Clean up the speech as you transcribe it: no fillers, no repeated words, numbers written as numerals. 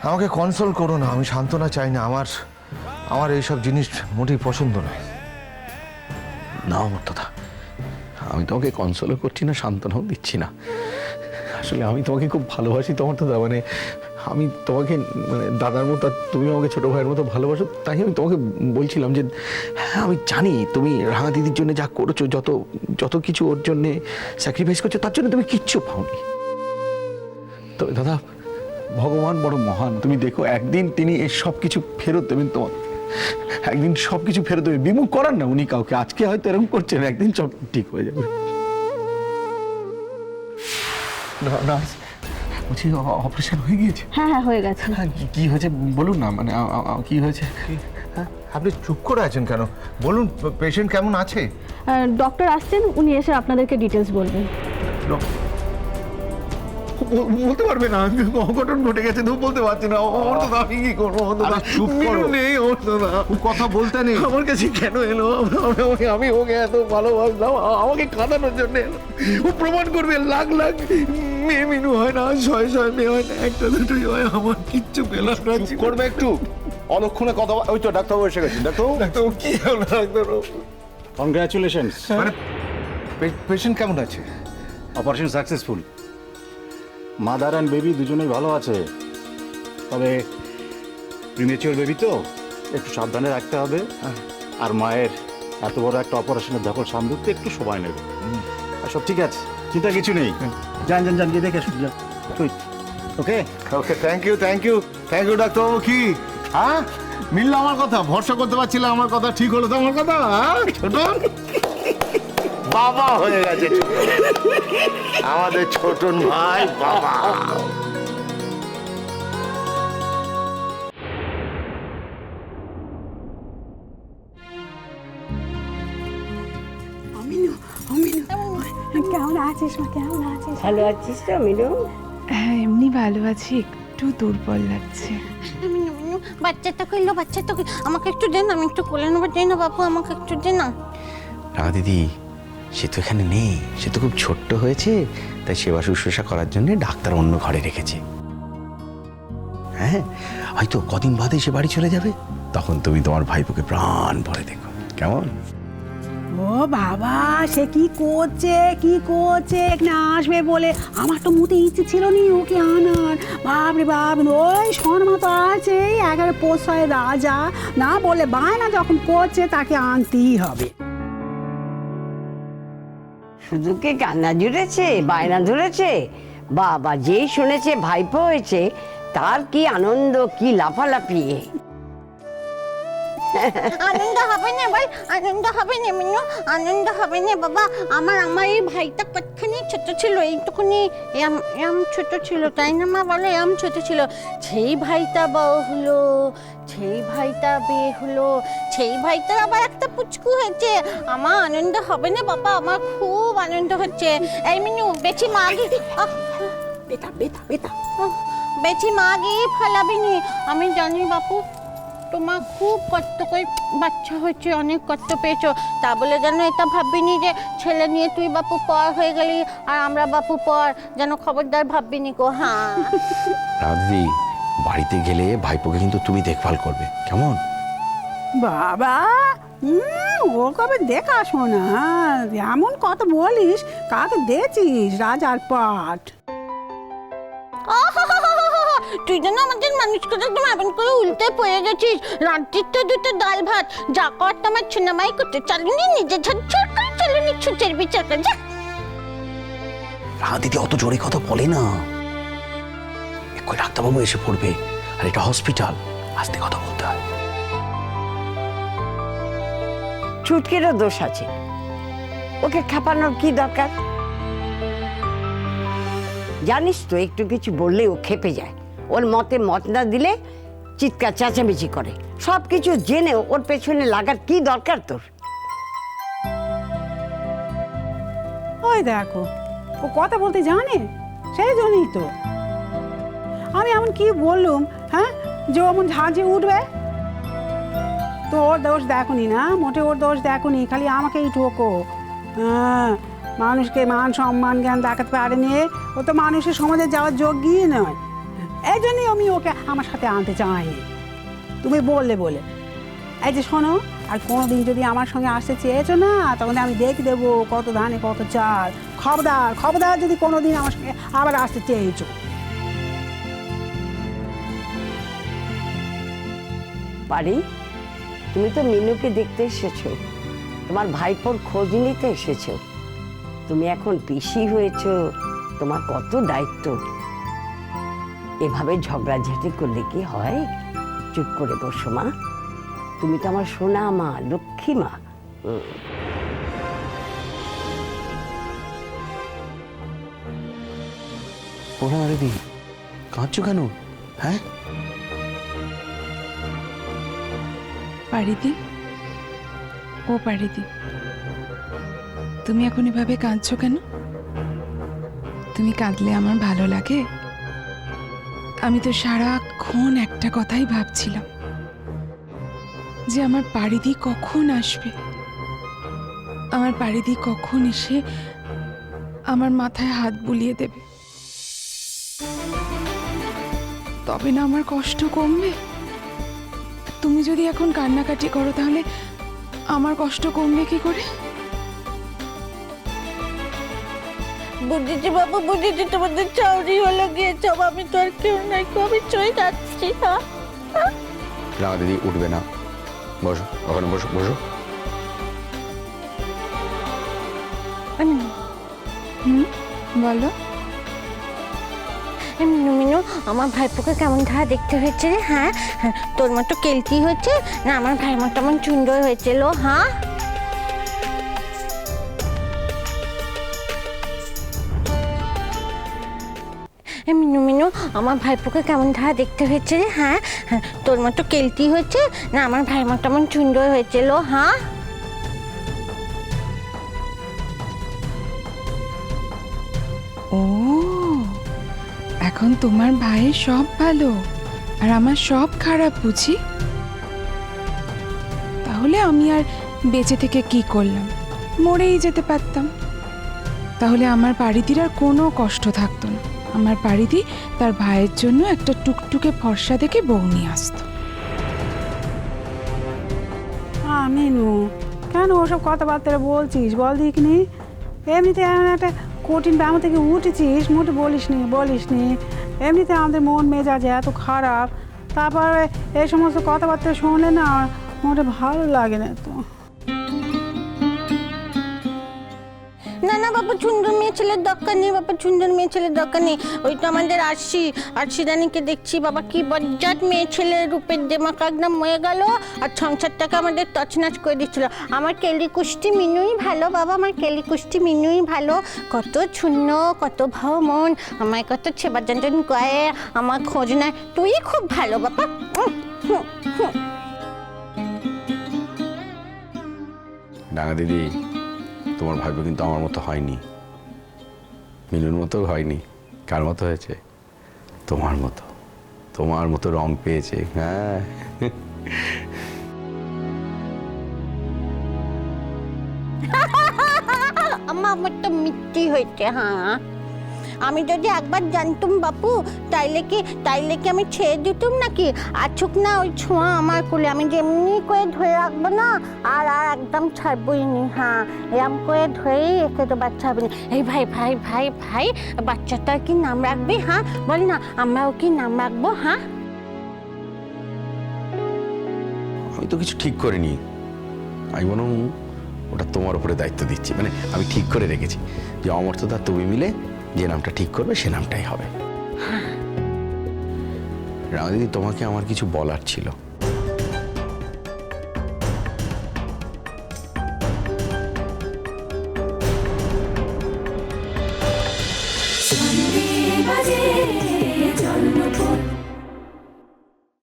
আমাকে কনসোল করো না, আমি সান্ত্বনা চাই না। আমার এইসব জিনিস মোটেই পছন্দ নয়। না অমর্ত্যদা, আমি তোমাকে কনসোলও করছি না, সান্ত্বনাও দিচ্ছি না। আসলে আমি তোমাকে খুব ভালোবাসি তো অমর্ত্যদা, মানে আমি তোমাকে মানে দাদার মতো, তুমি আমাকে ছোট ভাইয়ের মতো ভালোবাসো, তাই আমি তোমাকে বলছিলাম যে হ্যাঁ আমি জানি তুমি রাঙা দিদির জন্য যা করেছো, যত কিছু ওর জন্যে স্যাক্রিফাইস করছো, তার জন্য তুমি কিচ্ছু পাওনি। তবে দাদা, ভগবান বড় মহান, তুমি দেখো একদিন তিনি এই সব কিছু ফেরত দেবেন তোমার, একদিন সব কিছু ফেরত দেবে। বিমুখ করার না উনি কাউকে, আজকে হয়তো এরকম করছেন, একদিন সব ঠিক হয়ে যাবে। না বলছি অপারেশন হয়ে গিয়েছে? হ্যাঁ হ্যাঁ হয়ে গেছে। হ্যাঁ, কি হয়েছে বলুন না, মানে কি হয়েছে? হ্যাঁ, আপনি চুপ করে আছেন কেন? বলুন, পেশেন্ট কেমন আছে? ডক্টর আসছেন, উনি এসে আপনাদেরকে ডিটেলস বলবেন। বলতে পারবে না, অঘটন ঘটে গেছে তো বলতে পারছি না। অমর্ত্যদা, আমি কি করবো? আরে চুপ করো। নেই অমর্ত্যদা, কথা বলতে নেই। আমার কাছে কেন এলো? আমি ওকে এত ভালোবাসলাম, আমাকে কাঁদানোর জন্য এলো। ও প্রমাণ করবে লাখ লাখ মেয়ে মিনু হয় না, শয়ে শয়ে মেয়ে হয় না, একটা দুটোই হয়। আমার কিচ্ছু পেলাম না। চুপ করবে একটু, অলক্ষণে কথা। ওই তো ডাক্তারবাবু এসে গেছেন। ডাক্তারবাবু কি হলো? ডাক্তারবাবু কনগ্রাচুলেশনস, মানে পেশেন্ট কেমন আছে? Operation successful. Mother and baby দুজনেই ভালো আছে, তবে প্রিমেচিওর বেবি তো একটু সাবধানে রাখতে হবে। আর মায়ের এত বড় একটা অপারেশনের ধকল সামলাতে একটু সময় নেবে। আর সব ঠিক আছে, চিন্তা কিছু নেই। যান যান যান, গিয়ে দেখে আসুন। ওকে ওকে, থ্যাংক ইউ ডাক্তারবাবু। কি হ্যাঁ মিললো আমার কথা? ভরসা করতে পারছিলাম আমার কথা ঠিক হলো তো? আমার কথা ছোট বাবা হয়ে গেছে, আমাদের ছোটন ভাই বাবা। কেমন আছিস মা? কেমন আছিস? ভালো আছিস তো মিনু? হ্যাঁ এমনি ভালো আছি, একটু দুর্বল লাগছে। মিনু মিনু, বাচ্চাটা কইলো, বাচ্চাটা আমাকে একটু দে না, আমি একটু কোলে নেবো। দে না বাপু, আমাকে একটু দে না। রাঙা দিদি, সে তো এখানে নেই, সে তো খুব ছোট্ট হয়েছে, তাই সেবা শুশ্রূষা করার জন্য ডাক্তার অন্য ঘরে রেখেছে। হ্যাঁ, হয়তো কদিন বাদে সে বাড়ি চলে যাবে, তখন তুমি তোমার ভাইপোকে প্রাণ ভরে দেখো, কেমন? ও বাবা, সে কি করছে না আসবে বলে। আমার তো মুতে ইচ্ছে ছিল নি ওকে আনার। বাপরে বাপ, ওই শর্মা তো আছে, 11 পোষায় রাজা, না বলে বায়না যখন করছে তাকে আনতেই হবে। শুধু কি কান্না জুড়েছে, বায়না ধরেছে? বাবা যেই শুনেছে ভাইপো হয়েছে, তার কি আনন্দ, কি লাফালাফি। আনন্দ হবে না বল, আনন্দ হবে না মিনু, আনন্দ হবে না বাবা। আমার এই ভাইটা কতখানি ছোট ছিল, এইটুকুনি এম ছোট ছিল, তাই না মা? বলে এম ছোট ছিল। সেই ভাইটা বড় হলো, সেই ভাইটা বিয়ে হলো, সেই ভাইটার আবার একটা পুচকু হয়েছে। আমার আনন্দ হবে না বাবা? আমার খুব আনন্দ হচ্ছে। এই মিনু, বেশি মাগি বেটা বেটা বেটা, বেশি মাগি ফেলাবি নি। আমি জানি বাপু, তোমার খুব কষ্ট করে বাচ্চা হয়েছে, অনেক কষ্ট পেয়েছো, তা বলে যেন এটা ভাববিনি যে ছেলে নিয়ে তুই বাপু পর হয়ে গেলি আর আমরা বাপু পর, যেন খবরদার ভাববিনি গো। হ্যাঁ রাঙা দিদি, বাড়িতে গেলে ভাইপোকে কিন্তু তুমি দেখভাল করবে, কেমন? বাবা ও কবে দেখা শোনা, এমন কথা বলিস, কাকে দেখছিস রাজার পাঠ? তুই যেন আমাদের মানুষ করে একদম এমন করে উল্টে পড়ে গেছিস। রাত্রির তো দুটো ডাল ভাত, যা কর তোমার ছুনামাই করতে চালুনি, নিজে ঝরঝর করে চালুনি, ছুটের বিচার করে যা। রাঙা দিদি অত জোরে কথা বলে না, এক্ষুনি ডাক্তারবাবু এসে পড়বে, আর এটা হসপিটাল, আস্তে কথা বলতে হয়। ছুটকিরও দোষ আছে, ওকে খাপানোর কি দরকার? জানিস তো, একটু কিছু বললে ও খেপে যায়, ওর মতে মত না দিলে চিৎকার চেঁচামেচি করে। সব কিছু জেনেও ওর পেছনে লাগার কি দরকার তোর? ওই দেখো, ও কথা বলতে জানে, সেই জন্যই তো আমি এমন কি বললুম, হ্যাঁ, যে অমন ঝাঁঝে উঠবে। তো ওর দোষ দেখনি না, মোটে ওর দোষ দেখনি, খালি আমাকেই ঠোকো। হ্যাঁ, মানুষকে মান সম্মান জ্ঞান দেখাতে পারেনি, ও তো মানুষের সমাজে যাওয়ার যোগ্যই নয়। এই জন্যই আমি ওকে আমার সাথে আনতে চাইনি, তুমি বললে বলে। এই যে শোনো, আর কোনোদিন যদি আমার সঙ্গে আসতে চেয়েছো না, তখন আমি দেখে দেবো কত ধানে কত চাল। খবরদার খবরদার যদি কোনোদিন আমার সঙ্গে আবার আসতে চেয়েছো। পারি, তুমি তো মিনুকে দেখতে এসেছো, তোমার ভাইপোর খোঁজ নিতে এসেছো। তুমি এখন পিসি হয়েছো, তোমার কত দায়িত্ব। এভাবে ঝগড়াঝাটি করলে কি হয়? চুপ করে বসো মা, তুমি তো আমার সোনা মা, লক্ষ্মী মা। ওরা দিদি কাঁদছো কেন? হ্যাঁ, পারিদি, ও পারিদি, তুমি এখন এভাবে কাঁদছো কেন? তুমি কাঁদলে আমার ভালো লাগে? আমি তো সারাক্ষণ একটা কথাই ভাবছিলাম, যে আমার পারিদি কখন আসবে, আমার পারিদি কখন এসে আমার মাথায় হাত বুলিয়ে দেবে, তবে না আমার কষ্ট কমবে। তুমি যদি এখন কান্নাকাটি করো তাহলে আমার কষ্ট কমবে কি করে? বুঝেছি বাবু, বুঝেছি, তোমাদের চাউরি হলো গিয়েছে, আমি তো আর কেউ নাই, আমি চলে যাচ্ছি। হ্যাঁ, রাঙা দিদি উঠবে না, বসো ওখানে, বসো বসো। বলো। মিনু মিনু, আমার ভাইপোকে কেমন ধারা দেখতে হয়েছে রে? হ্যাঁ, তোর মতো কেলকি হয়েছে না আমার ভাইয়ের মতো এমন সুন্দর হয়েছিল? হ্যাঁ, মিনু মিনু, আমার ভাইপোকে কেমন ধারা দেখতে হয়েছে রে? হ্যাঁ, তোর মতো কেলকি হয়েছে না আমার ভাইয়ের মতো এমন সুন্দর হয়েছিল? হ্যাঁ, ও, এখন তোমার ভাইয়ের সব ভালো আর আমার সব খারাপ বুঝি? তাহলে আমি আর বেঁচে থেকে কি করলাম? মরেই যেতে পারতাম। তাহলে আমার পারিদির আর কোনো কষ্ট থাকতো না। আমার পারিদি তার ভাইয়ের জন্য একটা টুকটুকে ফর্সা দেখে বউ নিয়ে আসতো। মিনু, কেন ওসব কথাবার্তা বলছিস বল দিকনি? এমনিতে এমন একটা কঠিন ব্যায়াম থেকে উঠেছিস, মোটে বলিসনি। এমনিতে আমাদের মন মেজাজ এত খারাপ, তারপরে এই সমস্ত কথাবার্তা শুনলে না মোটে ভালো লাগে না তো। না না বাবা, সুন্দর মেয়ে ছেলের দরকার নেই বাবা, সুন্দর মেয়ে ছেলের দরকার নেই। ওই তো আমাদের আরশি রানীকে দেখছি বাবা, কি বজ্জাত মেয়ে ছেলে, রূপের দেমাক একদম হয়ে গেল আর সংসারটাকে আমাদের তছনছ করে দিচ্ছিল। আমার কেলি কুষ্টি মিনুই ভালো বাবা, আমার কেলি কুষ্টি মিনুই ভালো। কত শূন্য, কত ভাও মন, আমায় কত সেবা যন্ত্রণ করে, আমার খোঁজ নেয়। তুই খুব ভালো বাবা। রাঙা দিদি, তোমার ভাইপো কিন্তু আমার মতো হয়নি, মিনুর মতো হয়নি। কার মতো হয়েছে? তোমার মতো রং পেয়েছে। হ্যাঁ, আমার তো মিথ্যি হয়েছে। হ্যাঁ, আমি যদি একবার জানতুম বাপু, তাইলে কি আমি ছেড়ে দিতুম নাকি? আছুক না ওই ছোঁয়া আমার কোলে, আমি যেমনি করে ধরে রাখবো না, আর একদম ছাড়বই নি। হ্যাঁ, এরম করে ধরেই রেখে তো বাচ্চা হবে না। এই ভাই, বাচ্চাটার কি নাম রাখবি? হ্যাঁ বল না, আমরাও কি নাম রাখবো? হ্যাঁ, আমি তো কিছু ঠিক করিনি, আমি বরং ওটা তোমার উপরে দায়িত্ব দিচ্ছি। মানে আমি ঠিক করে রেখেছি যে অমর্ত্যদা তুমি মিলে যে নামটা ঠিক করবে সে নামটাই হবে। রাঙা দিদি, তোমাকে আমার কিছু বলার ছিল।